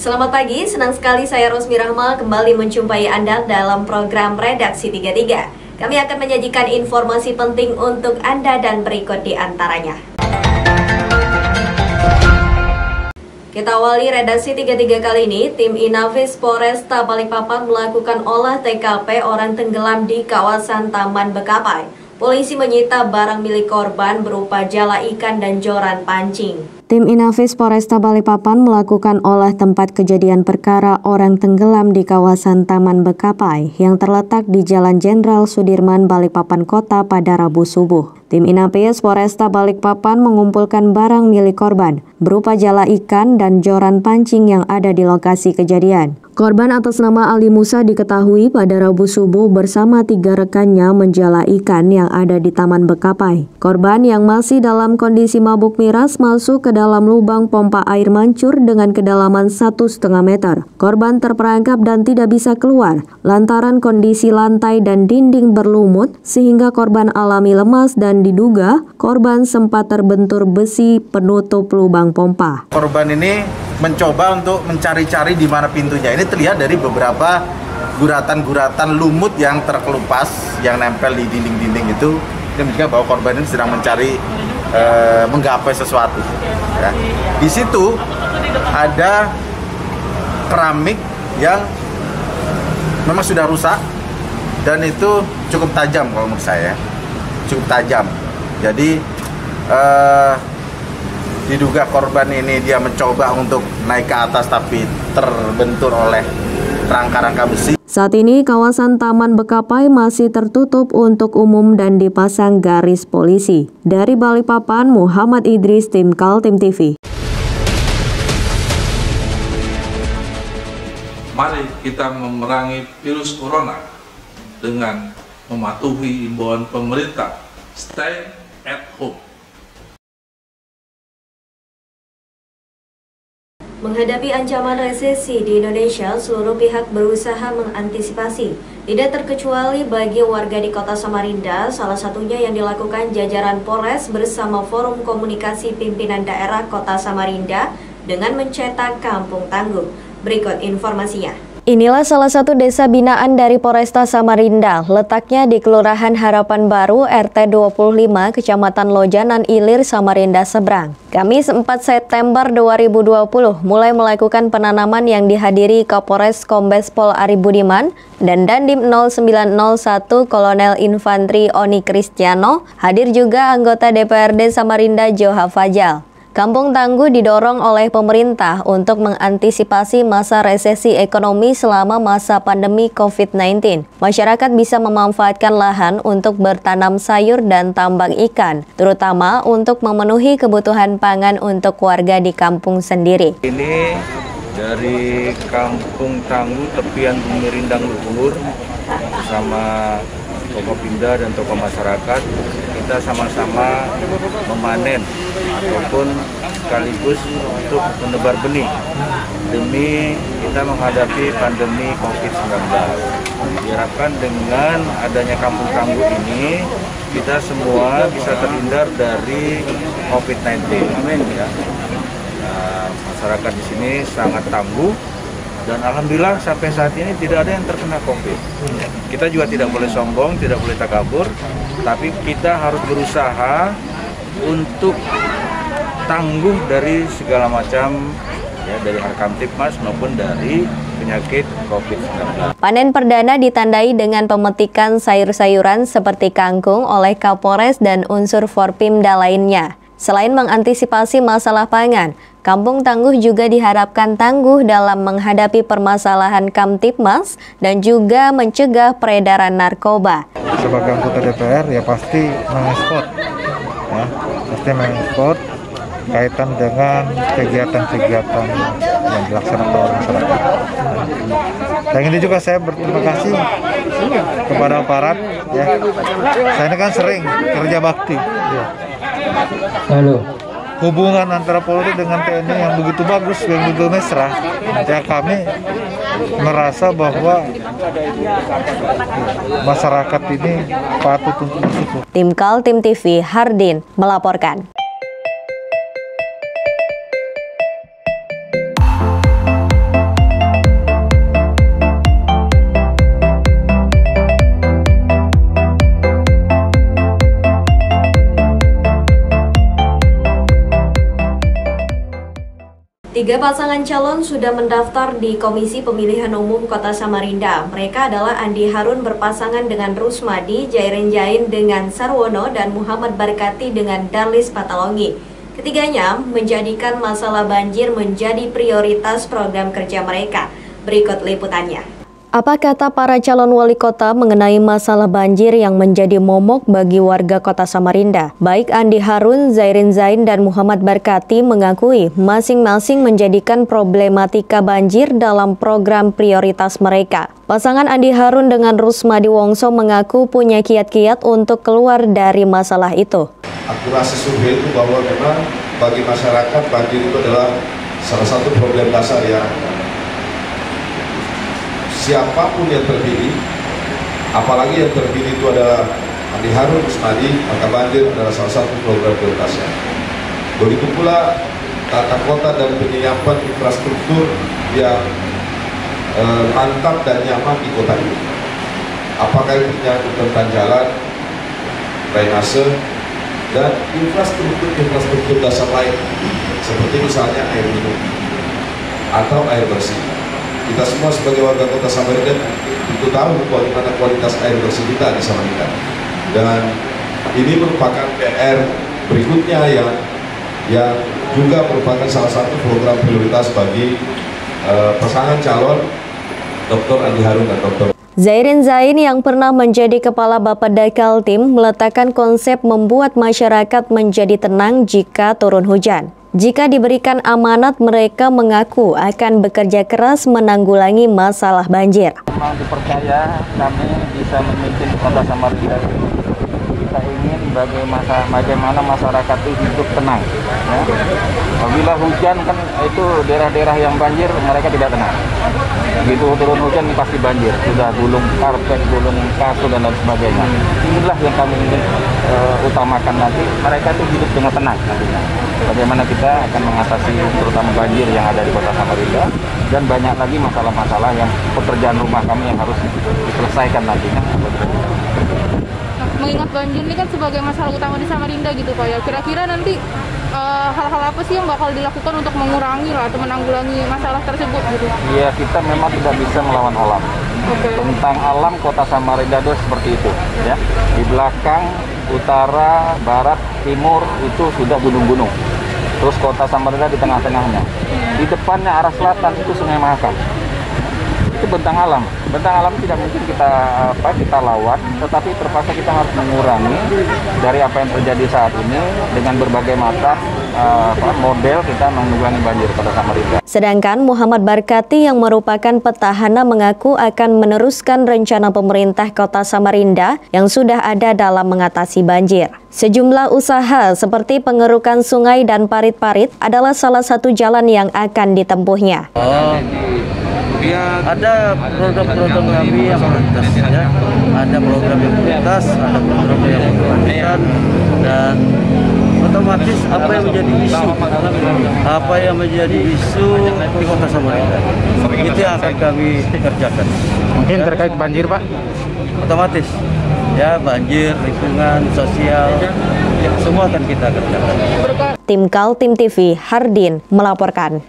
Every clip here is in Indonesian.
Selamat pagi, senang sekali saya Rosmi Rahma kembali menjumpai Anda dalam program Redaksi 33. Kami akan menyajikan informasi penting untuk Anda dan berikut di antaranya. Kita awali Redaksi 33 kali ini, tim Inafis Polresta Balikpapan melakukan olah TKP orang tenggelam di kawasan Taman Bekapai. Polisi menyita barang milik korban berupa jala ikan dan joran pancing. Tim Inafis Polresta Balikpapan melakukan olah tempat kejadian perkara orang tenggelam di kawasan Taman Bekapai yang terletak di Jalan Jenderal Sudirman, Balikpapan Kota pada Rabu subuh. Tim Inafis Polresta Balikpapan mengumpulkan barang milik korban berupa jala ikan dan joran pancing yang ada di lokasi kejadian. Korban atas nama Ali Musa diketahui pada Rabu subuh bersama 3 rekannya menjala ikan yang ada di Taman Bekapai. Korban yang masih dalam kondisi mabuk miras masuk ke dalam lubang pompa air mancur dengan kedalaman 1,5 meter. Korban terperangkap dan tidak bisa keluar lantaran kondisi lantai dan dinding berlumut sehingga korban alami lemas dan diduga korban sempat terbentur besi penutup lubang pompa. Korban ini mencoba untuk mencari-cari di mana pintunya. Ini terlihat dari beberapa guratan-guratan lumut yang terkelupas, yang nempel di dinding-dinding itu. Ini menunjukkan bahwa korban ini sedang mencari, menggapai sesuatu. Ya. Di situ ada keramik yang memang sudah rusak dan itu cukup tajam kalau menurut saya, cukup tajam. Jadi diduga korban ini dia mencoba untuk naik ke atas tapi terbentur oleh rangka-rangka besi. Saat ini kawasan Taman Bekapai masih tertutup untuk umum dan dipasang garis polisi. Dari Balikpapan, Muhammad Idris, Tim Kaltim TV. Mari kita memerangi virus corona dengan mematuhi imbauan pemerintah. Stay at home. Menghadapi ancaman resesi di Indonesia, seluruh pihak berusaha mengantisipasi. Tidak terkecuali bagi warga di Kota Samarinda, salah satunya yang dilakukan jajaran Polres bersama Forum Komunikasi Pimpinan Daerah Kota Samarinda dengan mencetak kampung tangguh. Berikut informasinya. Inilah salah satu desa binaan dari Polresta Samarinda, letaknya di Kelurahan Harapan Baru, RT 25, Kecamatan Lojanan Ilir, Samarinda Seberang. Kamis 4 September 2020 mulai melakukan penanaman yang dihadiri Kapolres Kombes Pol Ari Budiman dan Dandim 0901 Kolonel Infantri Oni Kristiano. Hadir juga anggota DPRD Samarinda Joha Fajal. Kampung Tangguh didorong oleh pemerintah untuk mengantisipasi masa resesi ekonomi selama masa pandemi COVID-19. Masyarakat bisa memanfaatkan lahan untuk bertanam sayur dan tambak ikan, terutama untuk memenuhi kebutuhan pangan untuk warga di kampung sendiri. Ini dari Kampung Tangguh tepian Bumi Rindang Luhur bersama tokoh Pimda dan tokoh masyarakat, kita sama-sama memanen ataupun sekaligus untuk menebar benih demi kita menghadapi pandemi COVID-19. Diharapkan dengan adanya Kampung Tangguh ini kita semua bisa terhindar dari COVID-19. Ya. Nah, masyarakat di sini sangat tangguh. Dan alhamdulillah sampai saat ini tidak ada yang terkena COVID. Kita juga tidak boleh sombong, tidak boleh takabur, tapi kita harus berusaha untuk tangguh dari segala macam, ya, dari Harkamtipmas maupun dari penyakit COVID-19. Panen perdana ditandai dengan pemetikan sayur-sayuran seperti kangkung oleh Kapolres dan unsur Forpimda lainnya. Selain mengantisipasi masalah pangan, Kampung Tangguh juga diharapkan tangguh dalam menghadapi permasalahan Kamtipmas dan juga mencegah peredaran narkoba. Sebagai anggota DPR ya pasti mengekspor, ya, pasti mengekspor kaitan dengan kegiatan-kegiatan yang dilaksanakan oleh masyarakat. Dan ini juga saya berterima kasih kepada aparat, ya. Saya ini kan sering kerja bakti. Ya. Halo. Hubungan antara Polri dengan TNI yang begitu bagus, yang begitu mesra, ya kami merasa bahwa masyarakat ini patut untuk bersyukur. Tim Kaltim TV, Hardin melaporkan. Tiga pasangan calon sudah mendaftar di Komisi Pemilihan Umum Kota Samarinda. Mereka adalah Andi Harun berpasangan dengan Rusmadi, Jairin Jain dengan Sarwono, dan Muhammad Barkati dengan Darlis Patalongi. Ketiganya menjadikan masalah banjir menjadi prioritas program kerja mereka. Berikut liputannya. Apa kata para calon wali kota mengenai masalah banjir yang menjadi momok bagi warga kota Samarinda? Baik Andi Harun, Jairin Jain, dan Muhammad Barkati mengakui masing-masing menjadikan problematika banjir dalam program prioritas mereka. Pasangan Andi Harun dengan Rusmadi Wongso mengaku punya kiat-kiat untuk keluar dari masalah itu. Akurasi survei itu bahwa memang bagi masyarakat banjir itu adalah salah satu problem dasar yang siapapun yang terpilih, apalagi yang terpilih itu adalah Andi Harun, Rusmadi, maka banjir adalah salah satu program prioritasnya. Begitu pula tata kota dan penyiapan infrastruktur yang mantap dan nyaman di kota ini. Apakah itu menyangkut tentang jalan, drainase, dan infrastruktur dasar lain, seperti misalnya air minum atau air bersih. Kita semua sebagai warga kota Samarinda itu tahu bagaimana kualitas air bersih kita di Samarinda. Dan ini merupakan PR berikutnya yang juga merupakan salah satu program prioritas bagi pasangan calon Dr. Andi Harun dan Dr. Jairin Jain yang pernah menjadi kepala Bapeda Kaltim meletakkan konsep membuat masyarakat menjadi tenang jika turun hujan. Jika diberikan amanat, mereka mengaku akan bekerja keras menanggulangi masalah banjir. Memang dipercaya kami bisa memimpin kota Samarinda. Kita ingin bagaimana masyarakat itu hidup tenang. Ya. Apabila hujan kan itu daerah-daerah yang banjir mereka tidak tenang. Begitu turun hujan pasti banjir. Sudah gulung karpet, gulung kasur dan lain sebagainya. Inilah yang kami ingin utamakan nanti. Mereka itu hidup dengan tenang nantinya. Bagaimana kita akan mengatasi terutama banjir yang ada di kota Samarinda dan banyak lagi masalah-masalah yang pekerjaan rumah kami yang harus diselesaikan nantinya. Mengingat banjir ini kan sebagai masalah utama di Samarinda gitu Pak ya, kira-kira nanti hal-hal apa sih yang bakal dilakukan untuk mengurangi atau menanggulangi masalah tersebut gitu? Iya, kita memang tidak bisa melawan alam. Tentang alam kota Samarinda itu seperti itu ya. Di belakang, utara, barat, timur itu sudah gunung-gunung. Terus kota Samarinda di tengah-tengahnya. Di depannya arah selatan itu Sungai Mahakam. Itu bentang alam. Bentang alam tidak mungkin kita lawan, tetapi terpaksa kita harus mengurangi dari apa yang terjadi saat ini dengan berbagai macam model kita menanggulangi banjir kota Samarinda. Sedangkan Muhammad Barkati yang merupakan petahana mengaku akan meneruskan rencana pemerintah kota Samarinda yang sudah ada dalam mengatasi banjir. Sejumlah usaha seperti pengerukan sungai dan parit-parit adalah salah satu jalan yang akan ditempuhnya. Ada program-program kami yang prioritas ya. Ada program yang prioritas, ada program yang berkelanjutan, dan otomatis apa yang menjadi isu di kota Samarinda itu yang akan kami kerjakan. Mungkin terkait banjir, Pak? Otomatis ya, banjir, lingkungan, sosial, ya, semua akan kita kerjakan. Tim Kaltim TV, Hardin melaporkan.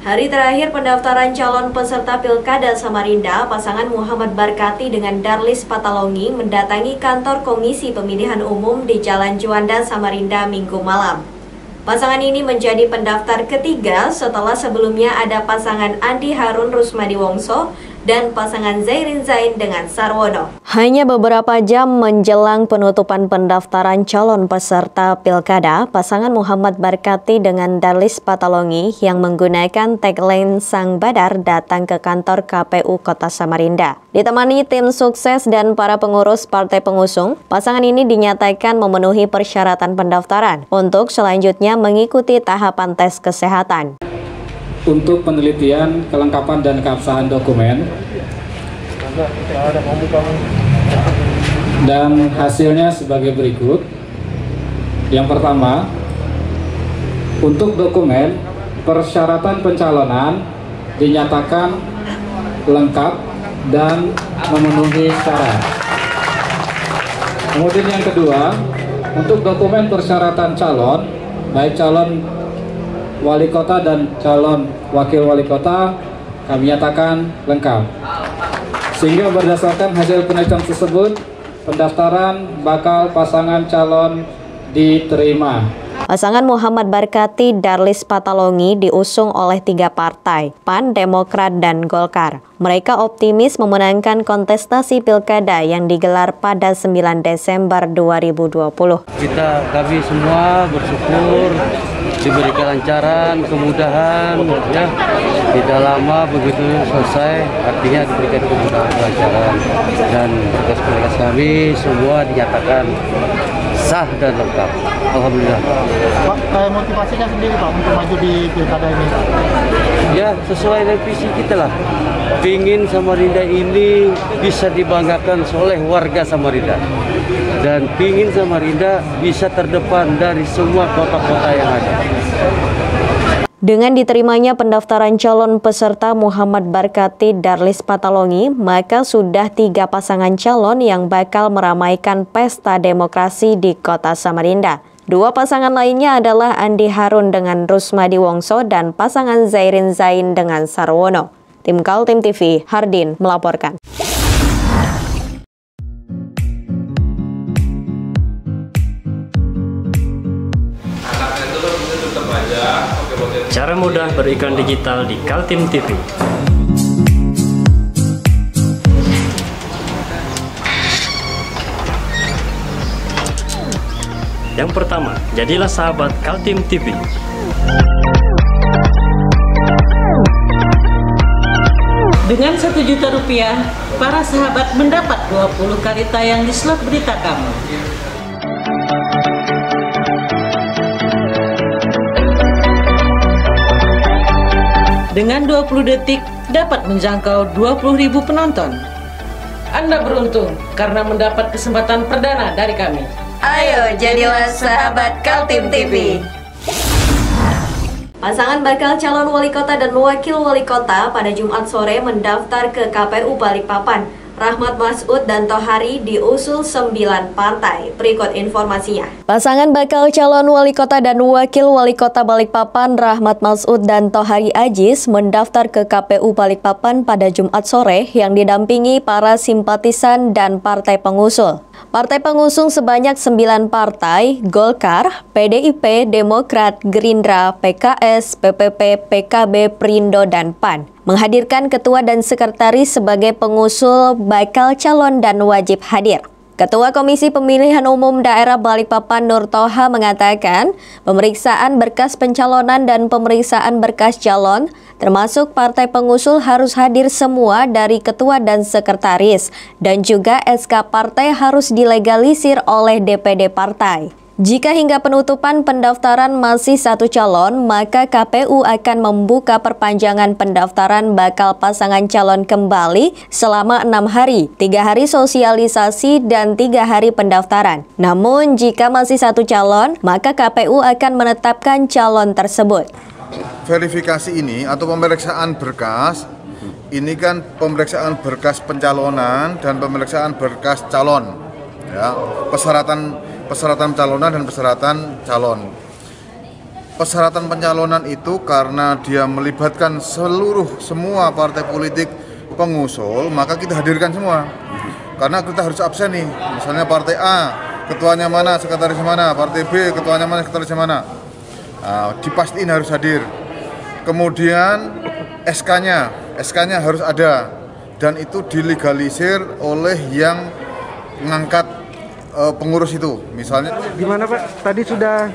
Hari terakhir pendaftaran calon peserta Pilkada Samarinda, pasangan Muhammad Barkati dengan Darlis Patalongi mendatangi kantor Komisi Pemilihan Umum di Jalan Juanda, Samarinda Minggu malam. Pasangan ini menjadi pendaftar ketiga setelah sebelumnya ada pasangan Andi Harun Rusmadi Wongso dan pasangan Zairin Zain dengan Sarwono. Hanya beberapa jam menjelang penutupan pendaftaran calon peserta Pilkada, pasangan Muhammad Barkati dengan Darlis Patalongi yang menggunakan tagline Sang Badar datang ke kantor KPU Kota Samarinda. Ditemani tim sukses dan para pengurus partai pengusung, pasangan ini dinyatakan memenuhi persyaratan pendaftaran untuk selanjutnya mengikuti tahapan tes kesehatan. Untuk penelitian, kelengkapan dan keabsahan dokumen, dan hasilnya sebagai berikut. Yang pertama, untuk dokumen persyaratan pencalonan dinyatakan lengkap dan memenuhi syarat. Kemudian yang kedua, untuk dokumen persyaratan calon, baik calon wali kota dan calon wakil wali kota, kami nyatakan lengkap. Sehingga berdasarkan hasil penelitian tersebut, pendaftaran bakal pasangan calon diterima. Pasangan Muhammad Barkati Darlis Patalongi diusung oleh 3 partai, PAN, Demokrat, dan Golkar. Mereka optimis memenangkan kontestasi pilkada yang digelar pada 9 Desember 2020. Kami semua bersyukur diberi kelancaran, kemudahan, ya. Tidak lama begitu selesai, artinya diberikan kemudahan, kelancaran, dan tugas-tugas kami semua dinyatakan sah dan lengkap. Alhamdulillah. Pak, motivasinya sendiri Pak untuk maju di pilkada ini? Ya, sesuai dengan visi kita lah. Pingin Samarinda ini bisa dibanggakan oleh warga Samarinda. Dan pingin Samarinda bisa terdepan dari semua kota-kota yang ada. Dengan diterimanya pendaftaran calon peserta Muhammad Barkati Darlis Patalongi, maka sudah 3 pasangan calon yang bakal meramaikan pesta demokrasi di Kota Samarinda. 2 pasangan lainnya adalah Andi Harun dengan Rusmadi Wongso dan pasangan Zairin Zain dengan Sarwono. Tim Kaltim TV, Hardin melaporkan. Cara mudah beriklan digital di Kaltim TV. Yang pertama, jadilah sahabat Kaltim TV. Dengan Rp1 juta, para sahabat mendapat 20 kali tayang di slot berita kamu. Dengan 20 detik dapat menjangkau 20.000 penonton. Anda beruntung karena mendapat kesempatan perdana dari kami. Ayo jadilah sahabat Kaltim TV. Pasangan bakal calon wali kota dan wakil wali kota pada Jumat sore mendaftar ke KPU Balikpapan. Rahmat Masud dan Tohari diusul 9 partai. Berikut informasinya. Pasangan bakal calon wali kota dan wakil wali kota Balikpapan Rahmat Masud dan Tohari Ajis mendaftar ke KPU Balikpapan pada Jumat sore yang didampingi para simpatisan dan partai pengusul. Partai pengusung sebanyak 9 partai, Golkar, PDIP, Demokrat, Gerindra, PKS, PPP, PKB, Perindo, dan PAN. Menghadirkan ketua dan sekretaris sebagai pengusul bakal calon dan wajib hadir. Ketua Komisi Pemilihan Umum Daerah Balikpapan Nur Toha mengatakan, pemeriksaan berkas pencalonan dan pemeriksaan berkas calon, termasuk partai pengusul harus hadir semua dari ketua dan sekretaris, dan juga SK partai harus dilegalisir oleh DPD partai. Jika hingga penutupan pendaftaran masih 1 calon, maka KPU akan membuka perpanjangan pendaftaran bakal pasangan calon kembali selama 6 hari, 3 hari sosialisasi dan 3 hari pendaftaran. Namun jika masih 1 calon, maka KPU akan menetapkan calon tersebut. Verifikasi ini atau pemeriksaan berkas, ini kan pemeriksaan berkas pencalonan dan pemeriksaan berkas calon, ya, persyaratan pencalonan dan persyaratan calon. Persyaratan pencalonan itu karena dia melibatkan semua partai politik pengusul, maka kita hadirkan semua. Karena kita harus absen nih, misalnya partai A, ketuanya mana, sekretarisnya mana, partai B, ketuanya mana, sekretarisnya mana. Dipastiin harus hadir. Kemudian SK-nya harus ada. dan itu dilegalisir oleh yang ngangkat pengurus itu. Misalnya gimana Pak? Tadi sudah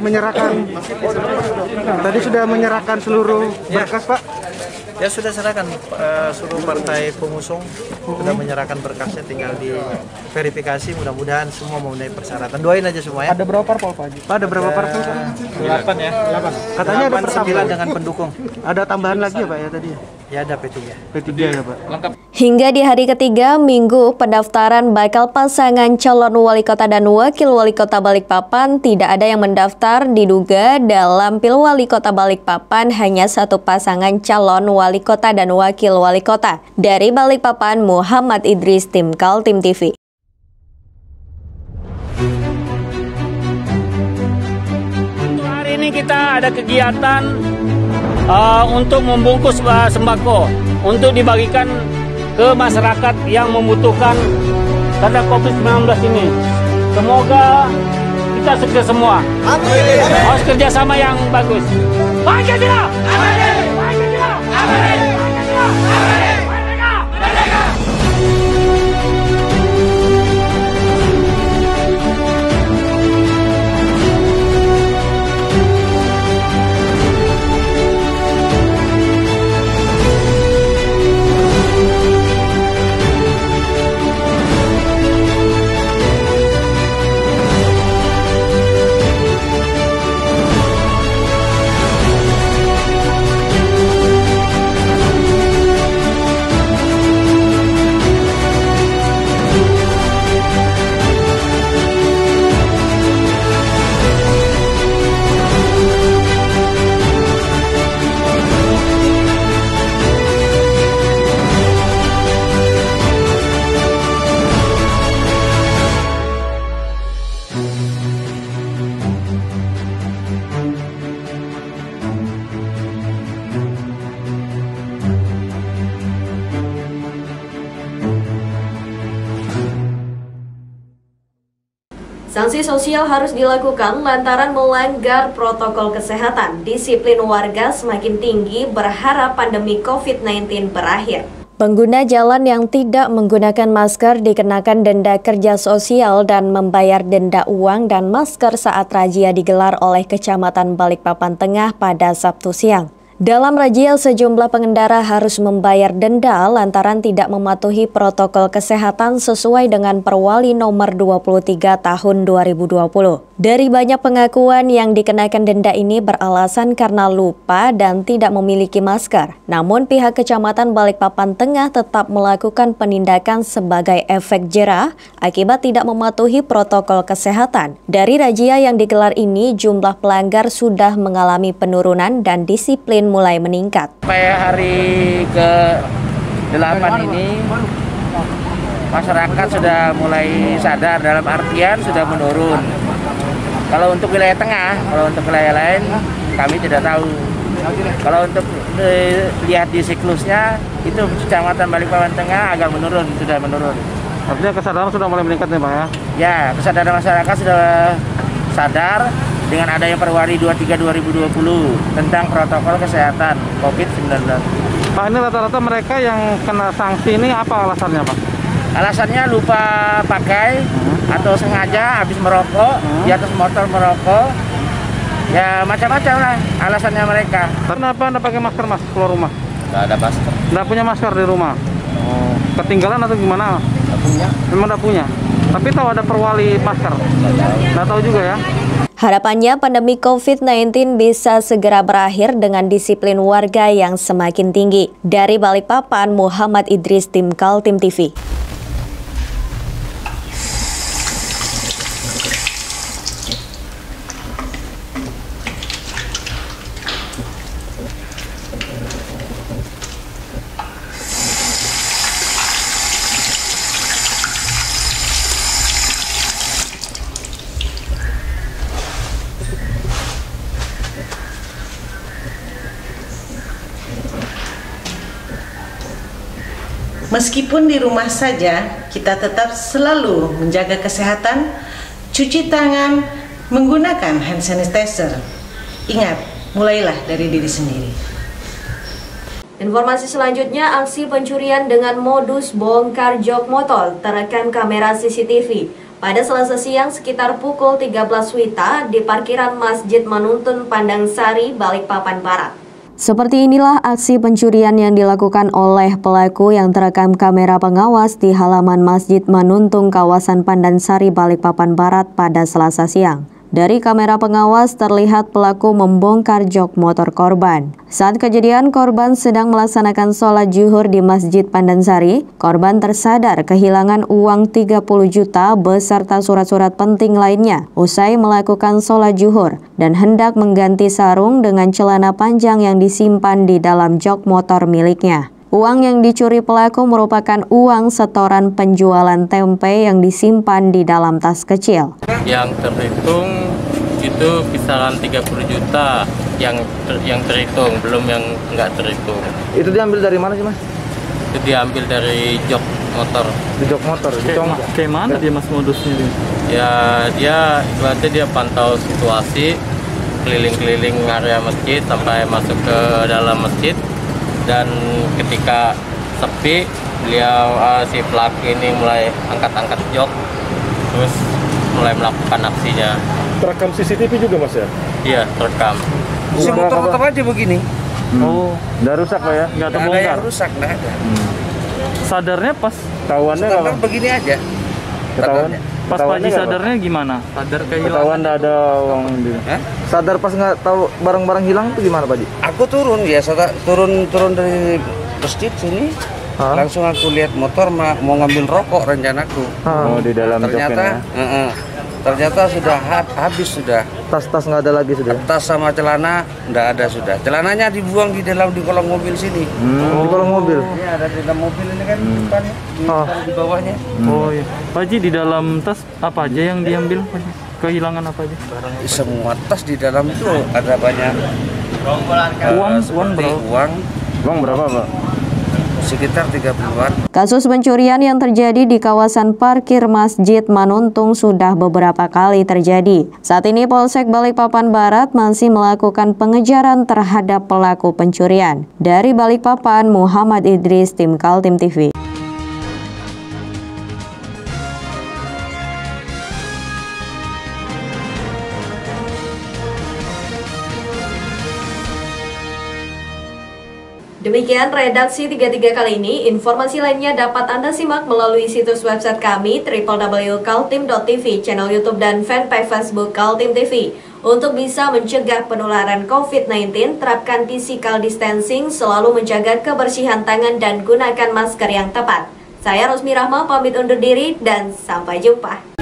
menyerahkan seluruh berkas Pak? Ya sudah serahkan, seluruh partai pengusung sudah menyerahkan berkasnya, tinggal diverifikasi, mudah-mudahan semua memenuhi persyaratan. Doain aja semua ya. Ada berapa parpol Pak Haji? Pak, ada berapa parpol Pak? 8 ya. 8. Katanya ada 9 dengan pendukung. Ada tambahan lagi ya Pak ya tadi? Ya ada P3. P3 ya Pak. Lengkap. Hingga di hari ketiga Minggu pendaftaran bakal pasangan calon wali kota dan wakil wali kota Balikpapan, tidak ada yang mendaftar. Diduga dalam Pilwali Kota Balikpapan hanya satu pasangan calon wali kota dan wakil wali kota. Dari Balikpapan, Muhammad Idris, tim Kaltim TV. Hari ini kita ada kegiatan untuk membungkus sembako untuk dibagikan ke masyarakat yang membutuhkan karena COVID-19 ini. Semoga kita sukses semua. Amin. Harus kerjasama yang bagus. Pancasila! Amin. Pancasila! Amin. Pancasila! Amin. Merdeka! Merdeka! Sanksi sosial harus dilakukan lantaran melanggar protokol kesehatan. Disiplin warga semakin tinggi berharap pandemi COVID-19 berakhir. Pengguna jalan yang tidak menggunakan masker dikenakan denda kerja sosial dan membayar denda uang dan masker saat razia digelar oleh Kecamatan Balikpapan Tengah pada Sabtu siang. Dalam razia, sejumlah pengendara harus membayar denda lantaran tidak mematuhi protokol kesehatan sesuai dengan Perwali nomor 23 tahun 2020. Dari banyak pengakuan yang dikenakan denda ini beralasan karena lupa dan tidak memiliki masker. Namun pihak Kecamatan Balikpapan Tengah tetap melakukan penindakan sebagai efek jerah akibat tidak mematuhi protokol kesehatan. Dari razia yang digelar ini, jumlah pelanggar sudah mengalami penurunan dan disiplin mulai meningkat. Sampai hari ke-8 ini masyarakat sudah mulai sadar, dalam artian sudah menurun. Kalau untuk wilayah tengah, kalau untuk wilayah lain kami tidak tahu. Kalau untuk lihat di siklusnya itu Kecamatan Balikpapan Tengah agak menurun, sudah menurun. Artinya kesadaran sudah mulai meningkat nih Pak ya? Ya, kesadaran masyarakat sudah sadar dengan adanya Perwali 23 2020 tentang protokol kesehatan COVID-19. Pak, ini rata-rata mereka yang kena sanksi ini apa alasannya Pak? Alasannya lupa pakai atau sengaja habis merokok, di atas motor merokok. Ya macam-macam lah alasannya mereka. Kenapa Anda pakai masker Mas keluar rumah? Nggak ada masker. Nggak punya masker di rumah? Oh, ketinggalan atau gimana? Nggak punya. Memang nggak punya? Tapi tahu ada Perwali masker? Nggak tahu juga ya? Harapannya pandemi COVID-19 bisa segera berakhir dengan disiplin warga yang semakin tinggi. Dari Balikpapan, Muhammad Idris, tim Kaltim TV. Meskipun di rumah saja, kita tetap selalu menjaga kesehatan, cuci tangan, menggunakan hand sanitizer. Ingat, mulailah dari diri sendiri. Informasi selanjutnya, aksi pencurian dengan modus bongkar jok motor terekam kamera CCTV pada Selasa siang sekitar pukul 13 WITA di parkiran Masjid Manuntun Pandangsari, Balikpapan Barat. Seperti inilah aksi pencurian yang dilakukan oleh pelaku yang terekam kamera pengawas di halaman Masjid Manuntung kawasan Pandansari, Balikpapan Barat pada Selasa siang. Dari kamera pengawas terlihat pelaku membongkar jok motor korban. Saat kejadian, korban sedang melaksanakan sholat zuhur di Masjid Pandansari. Korban tersadar kehilangan uang 30 juta beserta surat-surat penting lainnya usai melakukan sholat zuhur dan hendak mengganti sarung dengan celana panjang yang disimpan di dalam jok motor miliknya. Uang yang dicuri pelaku merupakan uang setoran penjualan tempe yang disimpan di dalam tas kecil. Yang terhitung itu kisaran 30 juta yang terhitung, belum yang nggak terhitung. Itu diambil dari mana sih, Mas? Itu diambil dari jok motor. Di jok motor? Kayak mana dia, Mas, modusnya? Ya, berarti dia pantau situasi, keliling-keliling area masjid sampai masuk ke dalam masjid. Dan ketika sepi, beliau si pelaku ini mulai angkat-angkat jok, terus mulai melakukan aksinya. Terekam CCTV juga, Mas, ya? Iya, terekam. Si motor tetap aja begini. Oh, udah rusak Pak ya? Nggak terbongkar? Nggak ada yang rusak, nggak ada. Sadarnya pas tahuannya kalau begini aja. Ketahuan. Pas Pak Haji sadarnya gimana? Sadar kehilangan. Ketahuan nggak ada uang di. Sadar pas nggak tahu barang-barang hilang itu gimana Pak Haji? Aku turun ya, turun dari masjid sini. Langsung aku lihat motor mau ngambil rokok rencanaku. Oh, di dalam ternyata ternyata sudah habis sudah. Tas nggak ada lagi sudah. Tas sama celana nggak ada sudah. Celananya dibuang di kolong mobil sini. Di kolong mobil. Ini ada di dalam mobil ini kan depannya, di bawahnya. Oh iya. Pak Haji, di dalam tas apa aja yang diambil Pak Haji? Kehilangan apa aja? Semua tas di dalam itu ada banyak. Uang berapa? Uang berapa, Pak? Sekitar 30-an. Kasus pencurian yang terjadi di kawasan parkir Masjid Manuntung sudah beberapa kali terjadi. Saat ini Polsek Balikpapan Barat masih melakukan pengejaran terhadap pelaku pencurian. Dari Balikpapan, Muhammad Idris, Tim Kaltim TV. Demikian redaksi 33 kali ini. Informasi lainnya dapat Anda simak melalui situs website kami www.kaltim.tv, channel YouTube dan fanpage Facebook Kaltim TV. Untuk bisa mencegah penularan COVID-19, terapkan physical distancing, selalu menjaga kebersihan tangan dan gunakan masker yang tepat. Saya Rosmi Rahma pamit undur diri dan sampai jumpa.